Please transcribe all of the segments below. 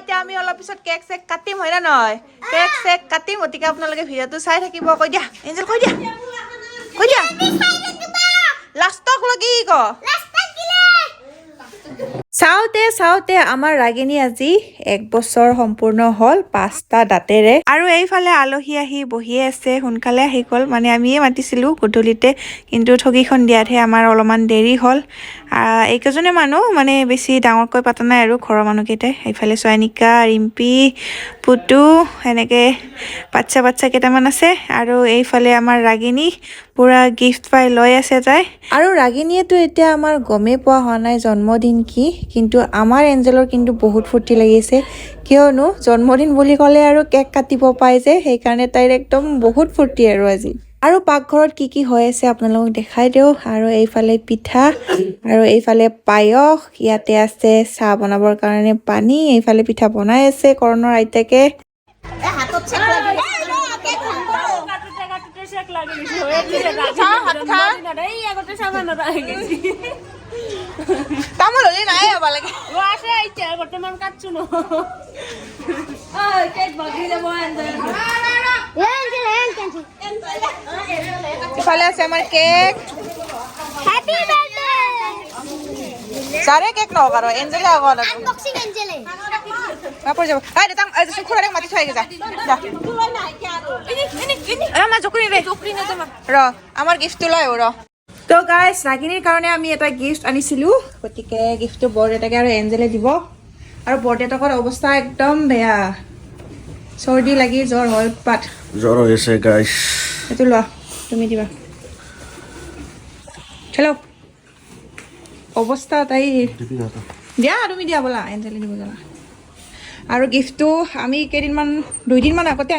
এতিয়া আমি অলপ পিছত কেক চেক কাটিম হয় না নহয় কেক চেক কাটিম গতিকে আপোনালোকে ভিডিঅ'টো চাই থাকিব কৈ দিয়া এঞ্জেল কৈ দিয়া লাষ্টক লাগি ক চাওঁতে চাওঁতে আমাৰ ৰাগিনী আজি 1 বছৰ সম্পূৰ্ণ হ'ল 5টা দাঁতেৰে আৰু এইফালে আলহী আহি বহিয়ে আছে সোনকালে আহি গ'ল মানে আমিয়ে মাতিছিলোঁ গধূলিতে কিন্তু ঠগীখন দিয়াতহে আমাৰ অলপমান দেৰি হ'ল এইকেইজনে মানুহ মানে বেছি ডাঙৰকৈ পাতা নাই আৰু ঘৰৰ মানুহকেইটাই এইফালে চয়নিকা ৰিম্পী পুতু এনেকৈ বাচ্চা কেইটামান আছে আৰু এইফালে আমাৰ ৰাগিনী পুৰা গিফ্ট পাই লৈ আছে তাই আৰু ৰাগিনীয়েতো এতিয়া আমাৰ গমেই পোৱা হোৱা নাই জন্মদিন কি কিন্তু আমাৰ এঞ্জেলৰ কিন্তু বহুত ফূৰ্তি লাগিছে কিয়নো জন্মদিন বুলি ক'লে আৰু কেক কাটিব পাই যে সেইকাৰণে তাইৰ একদম বহুত ফূৰ্তি আৰু আজি আৰু পাকঘৰত কি হৈ আছে আপোনালোকক দেখাই দিওঁ আৰু এইফালে পিঠা আৰু এইফালে পায়স ইয়াতে আছে চাহ বনাবৰ কাৰণে পানী এইফালে পিঠা বনাই আছে কৰণৰ আইতাকে হাতত চেক লাগি তামোল হলে নাই হবা লাগে বৰ্তমান কাটছো ন ইফালে আছে আমাৰ কেক সাৰে কেক নহওক আৰু এঞ্জেলে হ'ব লাগে আনবক্সিং এঞ্জেলে কাপড় যাব আই দেতাম খুৰাৰে মাতি থৈ গেছা যা আমাৰ জকৰি নে ৰ আমাৰ গিফ্টটো লয় ৰ তো গাইস ৰাগিনীৰ কাৰণে আমি এটা গিফ্ট আনিছিলো গতিকে গিফ্টটো বৰদেউতাকে আৰু এঞ্জেলে দিব আৰু বৰদেউতাকৰ অৱস্থা একদম বেয়া চৰ্দি লাগি জ্বৰ হয় উৎপাত জ্বৰ হৈছে গাইস এইটো লোৱা তুমি দিবা চলো অৱস্থা তাই দিয়া তুমি দিয়া বলা এঞ্জেলে দিব যাবা আৰু গিফ্টটো আমি কেইদিনমান 2 দিনমান আগতে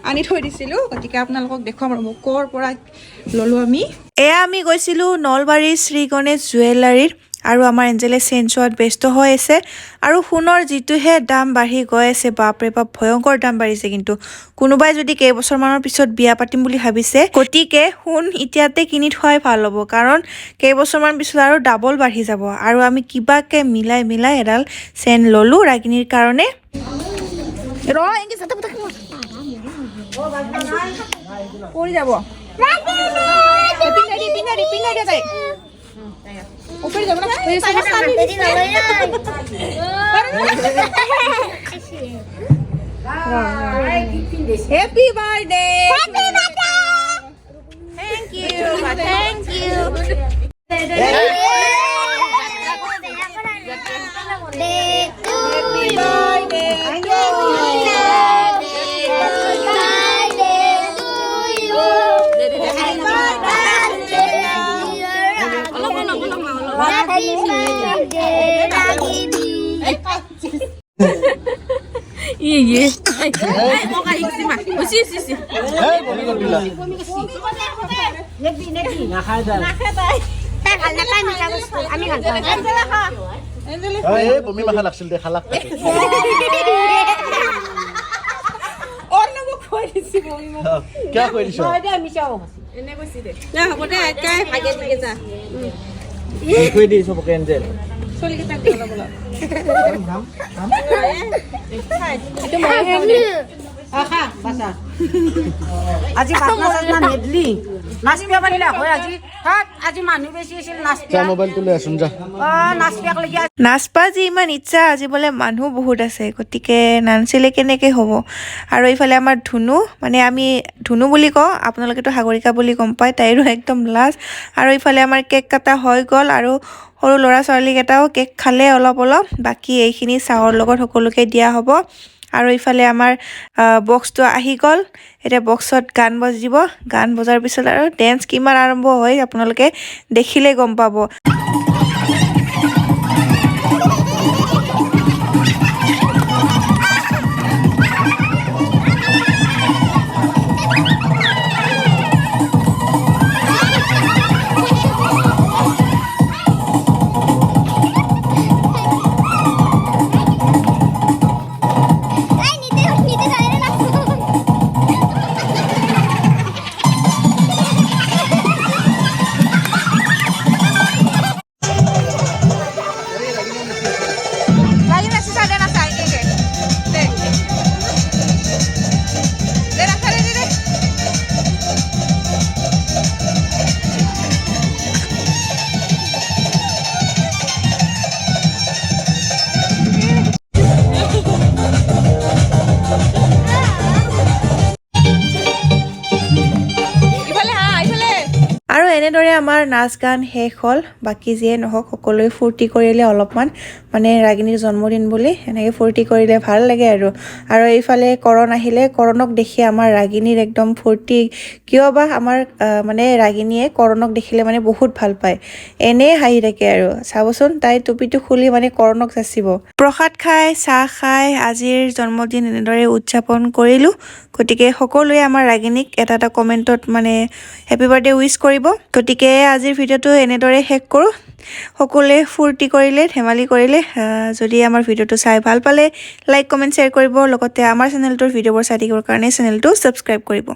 আনি থৈ দিছিলোঁ গতিকে আপোনালোকক দেখুৱাম আৰু ক'ৰ পৰা ল'লোঁ আমি এয়া আমি গৈছিলোঁ নলবাৰী শ্ৰী গণেশ জুৱেলাৰীৰ আৰু আমাৰ এঞ্জেলে চেঞ্চত ব্যস্ত হৈ আছে আৰু সোণৰ যিটোহে দাম বাঢ়ি গৈ আছে বাপৰে বাপ ভয়ংকৰ দাম বাঢ়িছে কিন্তু কোনোবাই যদি কেইবছৰমানৰ পিছত বিয়া পাতিম বুলি ভাবিছে গতিকে সোণ এতিয়াতে কিনি থোৱাই ভাল হ'ব কাৰণ কেইবছৰমান পিছত আৰু ডাবল বাঢ়ি যাব আৰু আমি কিবাকে মিলাই এডাল চেন ল'লোঁ ৰাগিনীৰ কাৰণে ৰ এংকে সাথে কথা পৰি যাব পিনাই দে তাই উপরে যাব না happy birthday thank you Iya. Mau kayak sih mah. Si. Nebi. Nakada. আমি বমি মাখা লাগছিল দে খালাক অন্য মোক কই দিছি বমি মাখা কিয় কই দিছ মই দে আমি চাও এনে কইছি দে না হ'ব দে কাই ভাগে দিকে যা কই দিছ বকে এঞ্জেল চলি কেটা বলা বলা itu আহা বাসা আজি বাসা মেডলি নাচপিয়া পানিলা হয় আজি মানুহ বেছি আছিল নাচপিয়া মোবাইল তুলে আসুন যা নাচপিয়াক লাগি নাচপা যি ইমান ইচ্ছা আজি বলে মানুহ বহুত আছে গতিকে নানচিলে কেনেকে হ'ব আৰু এইফালে আমাৰ ধুনু মানে আমি ধুনু বুলি কওঁ আপোনালোকেতো সাগৰিকা বুলি গম পায় তাইৰো একদম লাজ আৰু এইফালে আমাৰ কেক কাটা হৈ গ'ল আৰু সৰু ল'ৰা ছোৱালীকেইটাও কেক খালে অলপ বাকী এইখিনি চাহৰ লগত সকলোকে দিয়া হ'ব আৰু ইফালে আমাৰ বক্সটো আহি গ'ল এটা বক্সত গান বজিব গান বজাৰ পিছত আৰু ডেন্স কিমান আৰম্ভ হয় আপোনালোকে দেখিলে গম পাব এনেদৰে আমাৰ নাচ গান শেষ হ'ল বাকী যিয়ে নহওক সকলোৱে ফূৰ্তি কৰিলে অলপমান মানে ৰাগিনীৰ জন্মদিন বুলি এনেকৈ ফূৰ্তি কৰিলে ভাল লাগে আৰু এইফালে কৰণ আহিলে কৰণক দেখি আমাৰ ৰাগিনীৰ একদম ফূৰ্তি কিয় বা আমাৰ মানে ৰাগিনীয়ে কৰণক দেখিলে মানে বহুত ভাল পায় এনেই হাঁহি থাকে আৰু চাবচোন তাই টুপিটো খুলি মানে কৰণক যাচিব প্ৰসাদ খাই চাহ খাই আজিৰ জন্মদিন এনেদৰে উদযাপন কৰিলোঁ গতিকে সকলোৱে আমাৰ ৰাগিনীক এটা এটা কমেণ্টত মানে হেপী বাৰ্থডে উইচ কৰিব গতিকে আজিৰ ভিডিঅ'টো এনেদৰে শেষ কৰোঁ সকলোৱে ফূৰ্তি কৰিলে ধেমালি কৰিলে যদি আমাৰ ভিডিঅ'টো চাই ভাল পালে লাইক কমেণ্ট শ্বেয়াৰ কৰিব লগতে আমাৰ চেনেলটোৰ ভিডিঅ'বোৰ চাই থাকিবৰ কাৰণে চেনেলটো ছাবস্ক্ৰাইব কৰিব